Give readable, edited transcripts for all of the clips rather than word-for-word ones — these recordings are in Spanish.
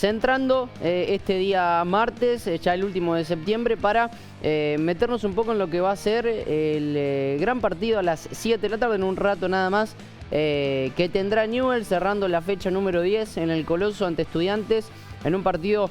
Centrando este día martes, ya el último de septiembre, para meternos un poco en lo que va a ser el gran partido a las 7 de la tarde, en un rato nada más, que tendrá Newell's cerrando la fecha número 10 en el Coloso ante Estudiantes, en un partido,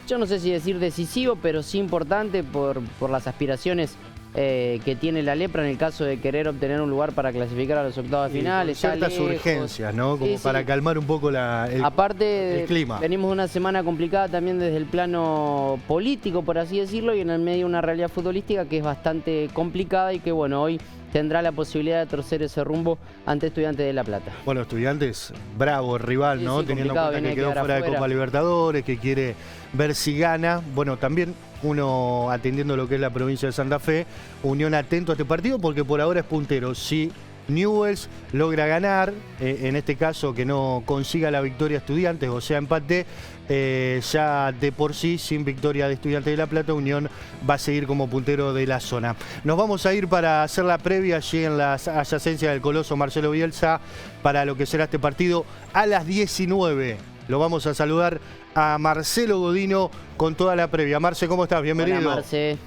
yo no sé si decir decisivo, pero sí importante por las aspiraciones que tiene la Lepra en el caso de querer obtener un lugar para clasificar a los octavos de final. Ciertas urgencias, ¿no? Como para calmar un poco el clima. Venimos de una semana complicada también desde el plano político, por así decirlo, y en el medio una realidad futbolística que es bastante complicada y que, bueno, hoy tendrá la posibilidad de torcer ese rumbo ante Estudiantes de La Plata. Bueno, Estudiantes, bravo el rival, ¿no? Teniendo en cuenta que quedó fuera de Copa Libertadores, que quiere ver si gana. Bueno, también uno atendiendo lo que es la provincia de Santa Fe, Unión atento a este partido porque por ahora es puntero. Si Newell's logra ganar, en este caso que no consiga la victoria Estudiantes, o sea empate, ya de por sí, sin victoria de Estudiantes de La Plata, Unión va a seguir como puntero de la zona. Nos vamos a ir para hacer la previa allí en las adyacencias del Coloso Marcelo Bielsa para lo que será este partido a las 19. Lo vamos a saludar a Marcelo Godino con toda la previa. Marce, ¿cómo estás? Bienvenido. Hola, Marce.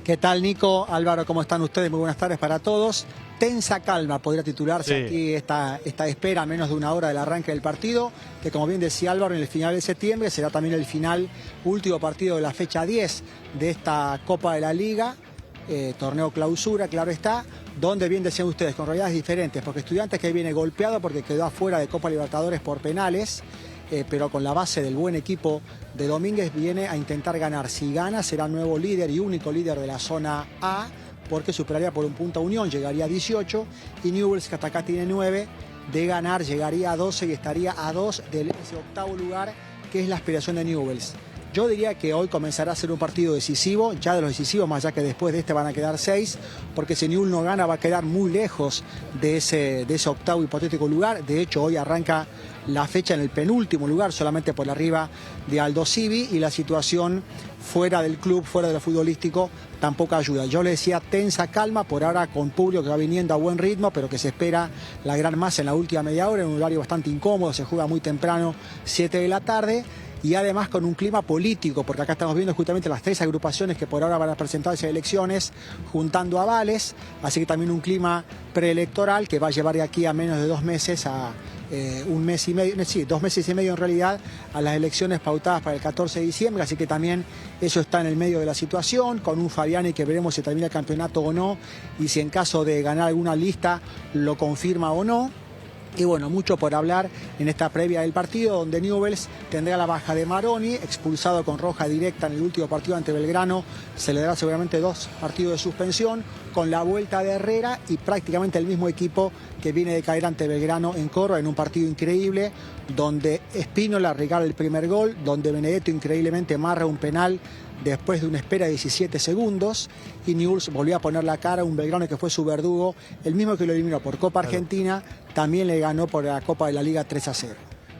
¿Qué tal, Nico? Álvaro, ¿cómo están ustedes? Muy buenas tardes para todos. Tensa calma podría titularse aquí esta espera a menos de una hora del arranque del partido, que como bien decía Álvaro, en el final de septiembre será también el último partido de la fecha 10 de esta Copa de la Liga, torneo clausura, claro está, donde bien decían ustedes, con realidades diferentes, porque Estudiantes que viene golpeado porque quedó afuera de Copa Libertadores por penales, pero con la base del buen equipo de Domínguez viene a intentar ganar. Si gana será nuevo líder y único líder de la zona A, porque superaría por un punto a Unión, llegaría a 18, y Newell's, que hasta acá tiene 9, de ganar llegaría a 12 y estaría a 2 de ese octavo lugar, que es la aspiración de Newell's. Yo diría que hoy comenzará a ser un partido decisivo, ya de los decisivos, más allá que después de este van a quedar 6, porque si Newell's no gana va a quedar muy lejos de ese octavo hipotético lugar. De hecho, hoy arranca la fecha en el penúltimo lugar, solamente por arriba de Aldosivi, y la situación fuera del club, fuera de lo futbolístico, tampoco ayuda. Yo le decía tensa calma, por ahora con Publio que va viniendo a buen ritmo, pero que se espera la gran masa en la última media hora, en un horario bastante incómodo, se juega muy temprano, 7 de la tarde, y además con un clima político, porque acá estamos viendo justamente las 3 agrupaciones que por ahora van a presentarse a elecciones, juntando avales, así que también un clima preelectoral que va a llevar de aquí a menos de 2 meses a un mes y medio, sí, 2 meses y medio en realidad, a las elecciones pautadas para el 14 de diciembre, así que también eso está en el medio de la situación, con un Fabiani que veremos si termina el campeonato o no, y si en caso de ganar alguna lista lo confirma o no. Y bueno, mucho por hablar en esta previa del partido, donde Newell's tendrá la baja de Maroni, expulsado con roja directa en el último partido ante Belgrano. Se le dará seguramente 2 partidos de suspensión, con la vuelta de Herrera y prácticamente el mismo equipo que viene de caer ante Belgrano en Córdoba, en un partido increíble, donde Espínola regala el primer gol, donde Benedetto increíblemente marra un penal después de una espera de 17 segundos, y Newell's volvió a poner la cara a un Belgrano que fue su verdugo, el mismo que lo eliminó por Copa Argentina, también le ganó por la Copa de la Liga 3-0.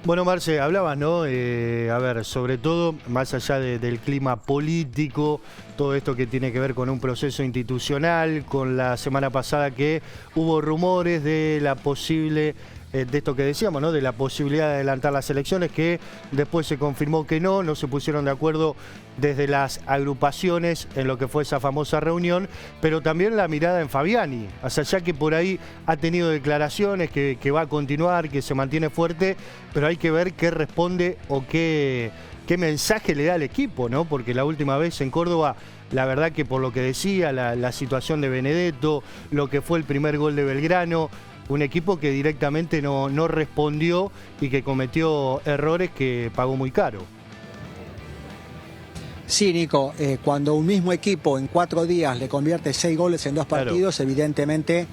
Bueno, Marce, hablabas, ¿no? A ver, sobre todo, más allá del clima político, todo esto que tiene que ver con un proceso institucional, con la semana pasada que hubo rumores de la posible, de esto que decíamos, ¿no? De la posibilidad de adelantar las elecciones, que después se confirmó que no se pusieron de acuerdo desde las agrupaciones en lo que fue esa famosa reunión, pero también la mirada en Fabiani, o sea, ya que por ahí ha tenido declaraciones que va a continuar, que se mantiene fuerte, pero hay que ver qué responde o qué mensaje le da al equipo, ¿no? Porque la última vez en Córdoba, la verdad que por lo que decía, la situación de Benedetto, lo que fue el primer gol de Belgrano, un equipo que directamente no respondió y que cometió errores que pagó muy caro. Sí, Nico, cuando un mismo equipo en 4 días le convierte 6 goles en 2 partidos, claro, evidentemente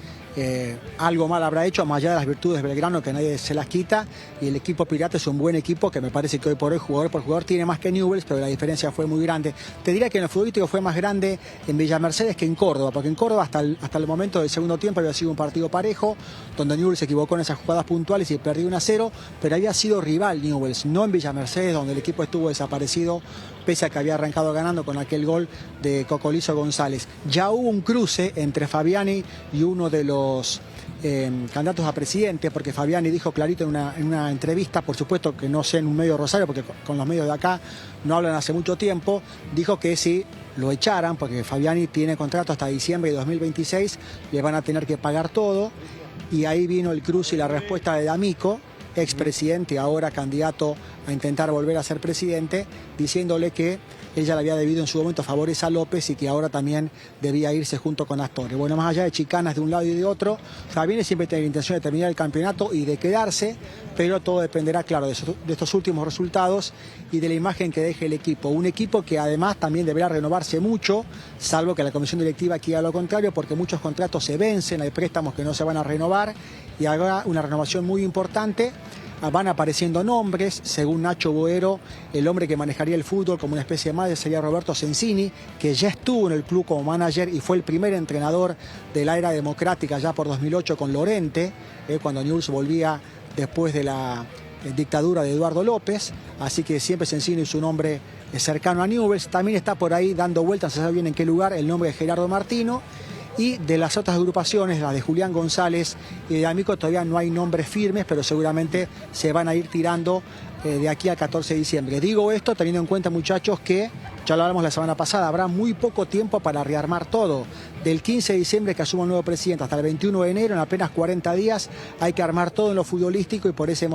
algo mal habrá hecho, más allá de las virtudes de Belgrano, que nadie se las quita, y el equipo Pirata es un buen equipo, que me parece que hoy por hoy, jugador por jugador, tiene más que Newell's, pero la diferencia fue muy grande. Te diría que en el futbolístico fue más grande en Villa Mercedes que en Córdoba, porque en Córdoba hasta el momento del segundo tiempo había sido un partido parejo, donde Newell's se equivocó en esas jugadas puntuales y perdió 1-0, pero había sido rival Newell's, no en Villa Mercedes, donde el equipo estuvo desaparecido, pese a que había arrancado ganando con aquel gol de Cocolizo González. Ya hubo un cruce entre Fabiani y uno de los candidatos a presidente, porque Fabiani dijo clarito en una entrevista, por supuesto que no sé en un medio de Rosario, porque con los medios de acá no hablan hace mucho tiempo, dijo que si lo echaran, porque Fabiani tiene contrato hasta diciembre de 2026, le van a tener que pagar todo, y ahí vino el cruce y la respuesta de D'Amico, expresidente, ahora candidato a intentar volver a ser presidente, diciéndole que ella le había debido en su momento favores a López y que ahora también debía irse junto con Astorre. Bueno, más allá de chicanas de un lado y de otro, Fabiani siempre tiene la intención de terminar el campeonato y de quedarse, pero todo dependerá, claro, de estos últimos resultados y de la imagen que deje el equipo. Un equipo que además también deberá renovarse mucho, salvo que la comisión directiva quiera lo contrario, porque muchos contratos se vencen, hay préstamos que no se van a renovar y habrá una renovación muy importante. Van apareciendo nombres, según Nacho Boero, el hombre que manejaría el fútbol como una especie de madre sería Roberto Sensini, que ya estuvo en el club como manager y fue el primer entrenador de la era democrática ya por 2008 con Lorente, cuando Newell's volvía después de la dictadura de Eduardo López, así que siempre Sensini es un hombre cercano a Newell's. También está por ahí dando vueltas, no se sabe bien en qué lugar, el nombre de Gerardo Martino. Y de las otras agrupaciones, la de Julián González y de D'Amico, todavía no hay nombres firmes, pero seguramente se van a ir tirando de aquí al 14 de diciembre. Digo esto teniendo en cuenta, muchachos, que ya lo hablamos la semana pasada, habrá muy poco tiempo para rearmar todo. Del 15 de diciembre que asuma el nuevo presidente hasta el 21 de enero, en apenas 40 días, hay que armar todo en lo futbolístico y por ese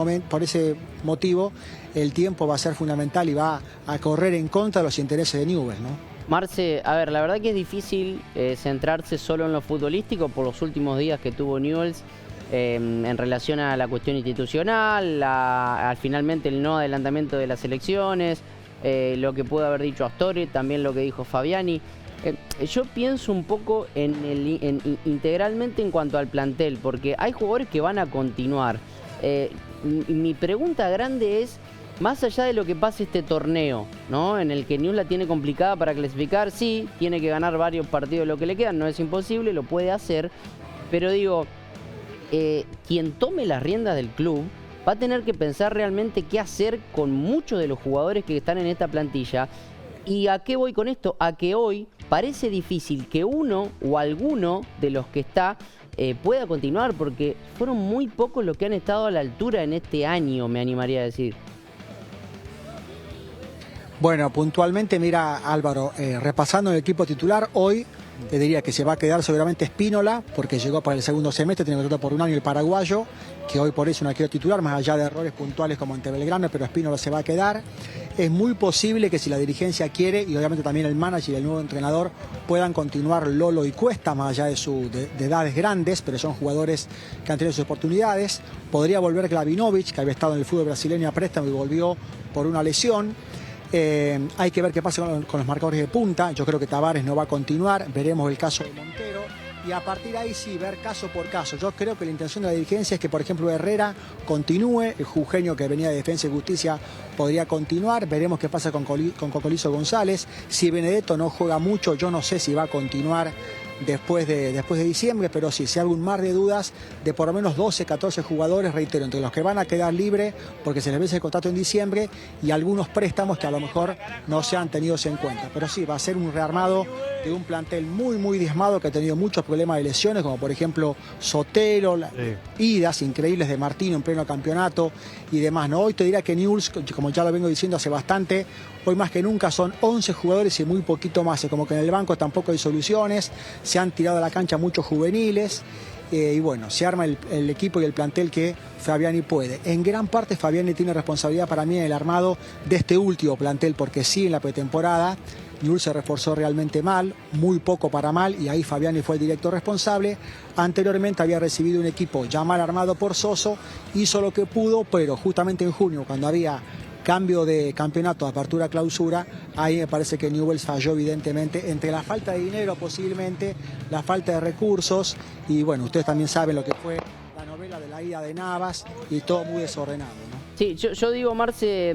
motivo el tiempo va a ser fundamental y va a correr en contra de los intereses de Newell's, ¿no? Marce, a ver, la verdad que es difícil centrarse solo en lo futbolístico por los últimos días que tuvo Newell's en relación a la cuestión institucional, finalmente el no adelantamiento de las elecciones, lo que pudo haber dicho Astorre, también lo que dijo Fabiani. Yo pienso un poco integralmente en cuanto al plantel, porque hay jugadores que van a continuar. Mi pregunta grande es, más allá de lo que pase este torneo, ¿no? En el que Newell's la tiene complicada para clasificar, sí, tiene que ganar varios partidos de lo que le quedan, no es imposible, lo puede hacer, pero digo, quien tome las riendas del club va a tener que pensar realmente qué hacer con muchos de los jugadores que están en esta plantilla. ¿Y a qué voy con esto? A que hoy parece difícil que uno o alguno de los que está pueda continuar, porque fueron muy pocos los que han estado a la altura en este año, me animaría a decir. Bueno, puntualmente, mira Álvaro, repasando el equipo titular, hoy te diría que se va a quedar seguramente Spínola, porque llegó para el segundo semestre, tiene contrato por un año el paraguayo, que hoy por eso no quiero titular, más allá de errores puntuales como ante Belgrano, pero Spínola se va a quedar. Es muy posible que si la dirigencia quiere, y obviamente también el manager y el nuevo entrenador, puedan continuar Lolo y Cuesta, más allá de edades grandes, pero son jugadores que han tenido sus oportunidades. Podría volver Glavinovic, que había estado en el fútbol brasileño a préstamo y volvió por una lesión. Hay que ver qué pasa con los marcadores de punta. Yo creo que Tavares no va a continuar. Veremos el caso de Montero. Y a partir de ahí sí, ver caso por caso. Yo creo que la intención de la dirigencia es que, por ejemplo, Herrera continúe. El jujeño que venía de Defensa y Justicia podría continuar. Veremos qué pasa con Cocolizo González. Si Benedetto no juega mucho, yo no sé si va a continuar después de diciembre, pero sí, se abre un mar de dudas de por lo menos 12, 14 jugadores, reitero, entre los que van a quedar libres porque se les vence el contrato en diciembre y algunos préstamos que a lo mejor no se han tenido en cuenta. Pero sí, va a ser un rearmado de un plantel muy, muy diezmado que ha tenido muchos problemas de lesiones, como por ejemplo Sotelo, idas increíbles de Martino en pleno campeonato y demás, ¿no? Hoy te diría que Newell's, como ya lo vengo diciendo hace bastante, hoy más que nunca son 11 jugadores y muy poquito más. Es como que en el banco tampoco hay soluciones, se han tirado a la cancha muchos juveniles y bueno, se arma el equipo y el plantel que Fabiani puede. En gran parte Fabiani tiene responsabilidad para mí en el armado de este último plantel, porque sí, en la pretemporada Newell's se reforzó realmente mal, muy poco para mal, y ahí Fabiani fue el director responsable. Anteriormente había recibido un equipo ya mal armado por Soso, hizo lo que pudo, pero justamente en junio, cuando había cambio de campeonato, apertura, clausura, ahí me parece que Newell's falló evidentemente, entre la falta de dinero posiblemente, la falta de recursos, y bueno, ustedes también saben lo que fue la novela de la ida de Navas, y todo muy desordenado, ¿no? Sí, yo digo, Marce,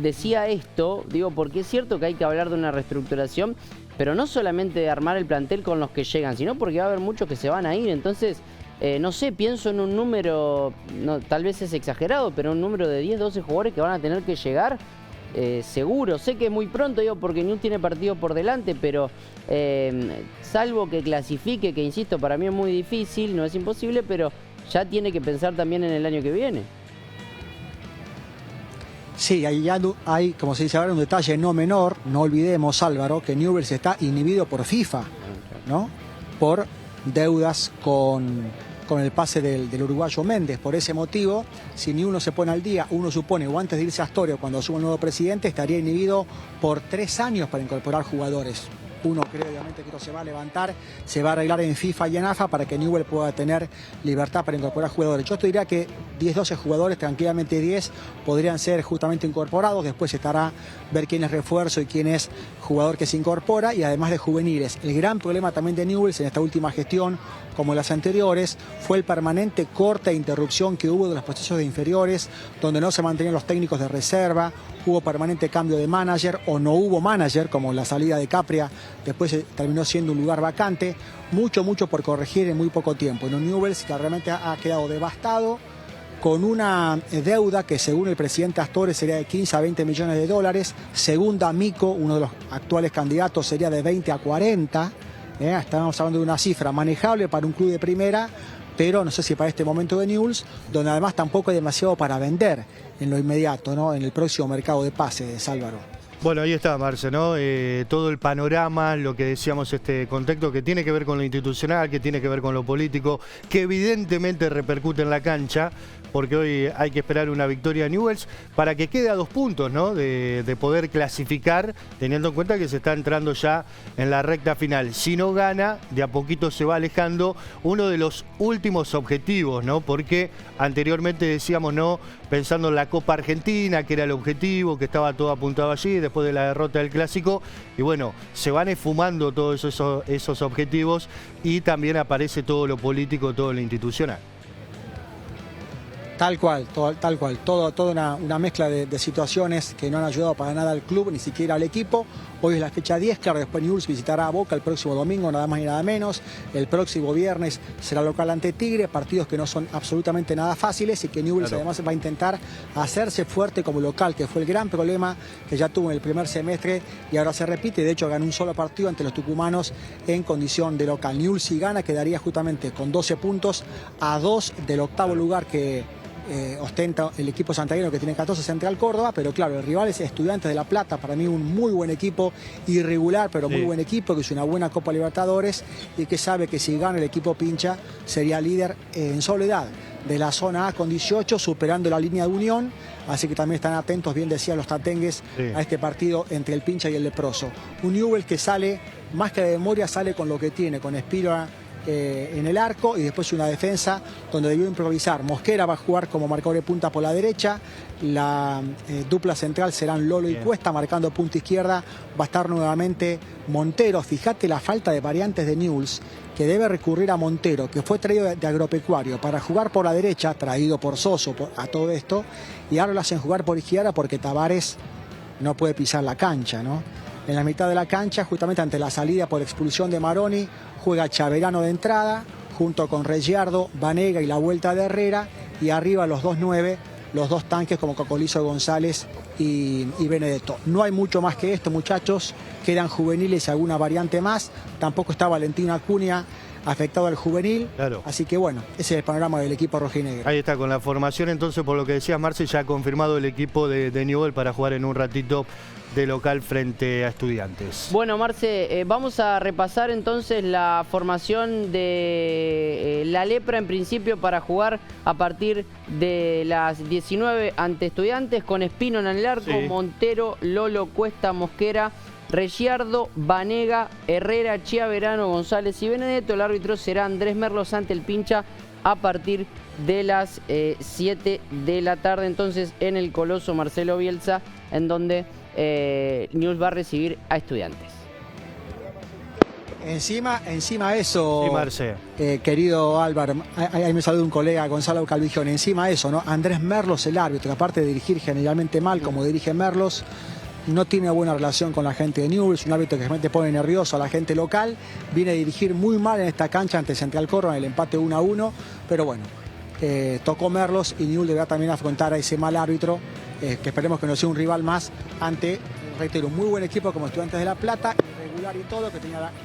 decía esto, digo, porque es cierto que hay que hablar de una reestructuración, pero no solamente de armar el plantel con los que llegan, sino porque va a haber muchos que se van a ir, entonces... no sé, pienso en un número, no, tal vez es exagerado, pero un número de 10, 12 jugadores que van a tener que llegar, seguro. Sé que es muy pronto, digo, porque Newell's tiene partido por delante, pero salvo que clasifique, que insisto, para mí es muy difícil, no es imposible, pero ya tiene que pensar también en el año que viene. Sí, ahí ya hay, como se dice ahora, un detalle no menor. No olvidemos, Álvaro, que Newell's está inhibido por FIFA, ¿no? Por deudas con el pase del uruguayo Méndez. Por ese motivo, si ni uno se pone al día, uno supone, o antes de irse a Astoria, cuando asume el nuevo presidente, estaría inhibido por 3 años para incorporar jugadores. Uno cree obviamente que esto se va a levantar, se va a arreglar en FIFA y en AFA para que Newell's pueda tener libertad para incorporar jugadores. Yo te diría que 10, 12 jugadores, tranquilamente 10, podrían ser justamente incorporados. Después estará ver quién es refuerzo y quién es jugador que se incorpora, y además de juveniles. El gran problema también de Newell's en esta última gestión, como las anteriores, fue el permanente corte e interrupción que hubo de los procesos de inferiores, donde no se mantenían los técnicos de reserva, hubo permanente cambio de manager o no hubo manager, como la salida de Capria, después terminó siendo un lugar vacante. Mucho por corregir en muy poco tiempo. En un Newell's que realmente ha quedado devastado, con una deuda que según el presidente Astore sería de 15 a 20 millones de dólares, según D'Amico, uno de los actuales candidatos, sería de 20 a 40. Estamos hablando de una cifra manejable para un club de primera, pero no sé si para este momento de Newell's, donde además tampoco hay demasiado para vender en lo inmediato, ¿no? En el próximo mercado de pases, Álvaro. Bueno, ahí está, Marce, ¿no? Todo el panorama, lo que decíamos, este contexto que tiene que ver con lo institucional, que tiene que ver con lo político, que evidentemente repercute en la cancha, porque hoy hay que esperar una victoria de Newell's para que quede a 2 puntos, ¿no? De poder clasificar, teniendo en cuenta que se está entrando ya en la recta final. Si no gana, de a poquito se va alejando uno de los últimos objetivos, ¿no? Porque anteriormente decíamos, ¿no? Pensando en la Copa Argentina, que era el objetivo, que estaba todo apuntado allí, después de la derrota del Clásico, y bueno, se van esfumando todos esos objetivos, y también aparece todo lo político, todo lo institucional. Tal cual, toda una mezcla de situaciones que no han ayudado para nada al club, ni siquiera al equipo. Hoy es la fecha 10, claro, después Newell's visitará a Boca el próximo domingo, nada más y nada menos. El próximo viernes será local ante Tigre, partidos que no son absolutamente nada fáciles, y que Newell's además va a intentar hacerse fuerte como local, que fue el gran problema que ya tuvo en el primer semestre y ahora se repite. De hecho, ganó un solo partido ante los tucumanos en condición de local. Newell's, si gana, quedaría justamente con 12 puntos a 2 del octavo lugar que ostenta el equipo santiagueño, que tiene 14, Central Córdoba, pero claro, el rival es Estudiantes de La Plata, para mí un muy buen equipo, irregular, pero muy buen equipo, que es una buena Copa Libertadores y que sabe que si gana el equipo pincha, sería líder en soledad de la zona A con 18, superando la línea de Unión, así que también están atentos, bien decían los tatengues, a este partido entre el pincha y el leproso. Un Newell's que sale, más que de memoria, sale con lo que tiene, con Espira en el arco, y después una defensa donde debió improvisar. Mosquera va a jugar como marcador de punta por la derecha, la dupla central serán Lolo y Cuesta, marcando punta izquierda va a estar nuevamente Montero. Fíjate la falta de variantes de Newell's, que debe recurrir a Montero, que fue traído de Agropecuario para jugar por la derecha, traído por Soso a todo esto, y ahora lo hacen jugar por izquierda porque Tavares no puede pisar la cancha, ¿no? En la mitad de la cancha, justamente ante la salida por expulsión de Maroni, juega Chaverano de entrada, junto con Reggiardo, Vanega y la vuelta de Herrera, y arriba los 2-9, los 2 tanques como Cocolizo González y Benedetto. No hay mucho más que esto, muchachos, quedan juveniles y alguna variante más, tampoco está Valentino Acuña afectado al juvenil, así que bueno, ese es el panorama del equipo rojinegro. Ahí está, con la formación entonces, por lo que decías, Marce, ya ha confirmado el equipo de Newell's para jugar en un ratito de local frente a Estudiantes. Bueno, Marce, vamos a repasar entonces la formación de la Lepra en principio para jugar a partir de las 19 ante Estudiantes, con Espino en el arco, Montero, Lolo, Cuesta, Mosquera, Reggiardo, Vanega, Herrera, Chiaverano, González y Benedetto. El árbitro será Andrés Merlos ante el pincha a partir de las 7 de la tarde, entonces en el Coloso Marcelo Bielsa, en donde Newell's va a recibir a Estudiantes. Encima eso, sí, querido Álvaro, ahí me saluda un colega, Gonzalo Calvigione, encima eso, ¿no? Andrés Merlos, el árbitro, que aparte de dirigir generalmente mal, como dirige Merlos, no tiene buena relación con la gente de Newell's, un árbitro que realmente pone nervioso a la gente local, viene a dirigir muy mal en esta cancha ante Central Córdoba en el empate 1-1, pero bueno, tocó Merlos y Newell's deberá también afrontar a ese mal árbitro, que esperemos que no sea un rival más ante reitero, un muy buen equipo como Estudiantes de La Plata, irregular y todo, que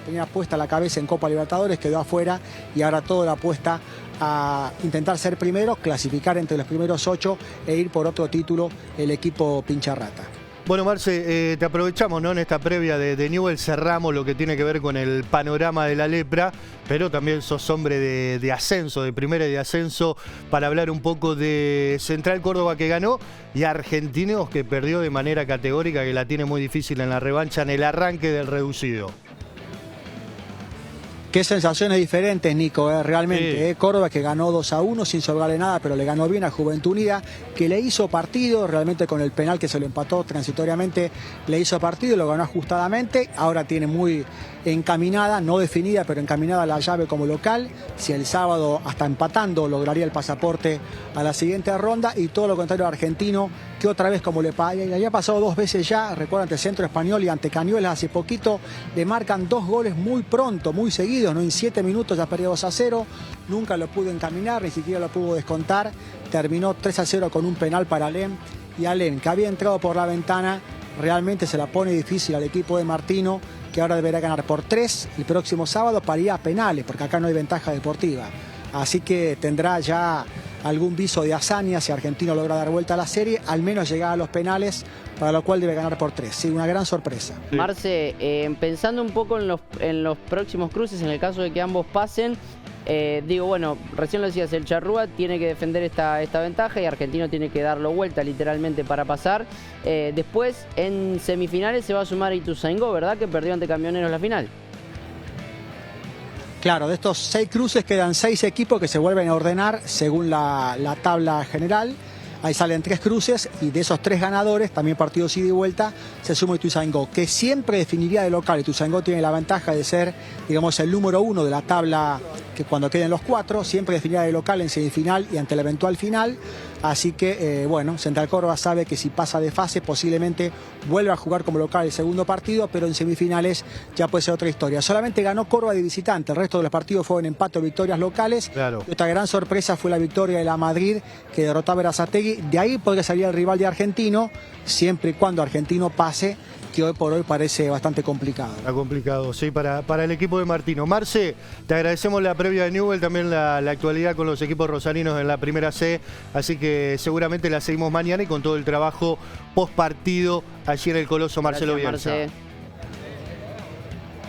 tenía puesta la cabeza en Copa Libertadores, quedó afuera y ahora todo la apuesta a intentar ser primero, clasificar entre los primeros 8 e ir por otro título el equipo Pincharrata. Bueno, Marce, te aprovechamos, ¿no? En esta previa de Newell's, cerramos lo que tiene que ver con el panorama de la lepra, pero también sos hombre de ascenso, de primera y de ascenso, para hablar un poco de Central Córdoba, que ganó, y Argentinos, que perdió de manera categórica, que la tiene muy difícil en la revancha en el arranque del reducido. Qué sensaciones diferentes, Nico, realmente. Sí. Córdoba, que ganó 2-1 sin sobrarle nada, pero le ganó bien a Juventud Unida, que le hizo partido, realmente con el penal que se lo empató transitoriamente, le hizo partido, lo ganó ajustadamente. Ahora tiene muy encaminada, no definida, pero encaminada la llave como local. Si el sábado, hasta empatando, lograría el pasaporte a la siguiente ronda. Y todo lo contrario a Argentino, que otra vez, como le había pasado 2 veces ya, recuerda, ante Centro Español y ante Cañuelas hace poquito, le marcan 2 goles muy pronto, muy seguidos, ¿no? En 7 minutos ya perdió 2-0, nunca lo pudo encaminar, ni siquiera lo pudo descontar, terminó 3-0 con un penal para Alem, y Alem, que había entrado por la ventana, realmente se la pone difícil al equipo de Martino, que ahora deberá ganar por 3 el próximo sábado para ir a penales, porque acá no hay ventaja deportiva. Así que tendrá ya algún viso de hazaña si Argentino logra dar vuelta a la serie, al menos llegar a los penales, para lo cual debe ganar por 3. Sí, una gran sorpresa. Sí. Marce, pensando un poco en los próximos cruces, en el caso de que ambos pasen, digo, bueno, recién lo decías, el Charrúa tiene que defender esta ventaja y Argentino tiene que darlo vuelta literalmente para pasar. Después, en semifinales se va a sumar Ituzaingó, ¿verdad? Que perdió ante Camioneros la final. Claro, de estos 6 cruces quedan 6 equipos que se vuelven a ordenar según la tabla general. Ahí salen 3 cruces y de esos 3 ganadores, también partidos ida y vuelta, se suma Ituzaingó, que siempre definiría de local. Ituzaingó tiene la ventaja de ser, digamos, el número 1 de la tabla, que cuando queden los 4, siempre definiría de local en semifinal y ante la eventual final. Así que, bueno, Central Córdoba sabe que si pasa de fase, posiblemente vuelva a jugar como local el segundo partido, pero en semifinales ya puede ser otra historia. Solamente ganó Córdoba de visitante, el resto de los partidos fueron empate o victorias locales. Claro. Y otra gran sorpresa fue la victoria de la Madrid, que derrotó a Berazategui. De ahí podría salir el rival de Argentino, siempre y cuando Argentino pase, que hoy por hoy parece bastante complicado. Está complicado, sí, para el equipo de Martino. Marce, te agradecemos la previa de Newell's, también la actualidad con los equipos rosarinos en la primera C, así que seguramente la seguimos mañana y con todo el trabajo post partido allí en el Coloso Marcelo Bielsa.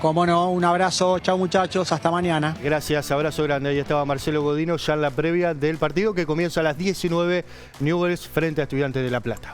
Cómo no, un abrazo, chao muchachos, hasta mañana. Gracias, abrazo grande. Ahí estaba Marcelo Godino ya en la previa del partido que comienza a las 19, Newell's frente a Estudiantes de La Plata.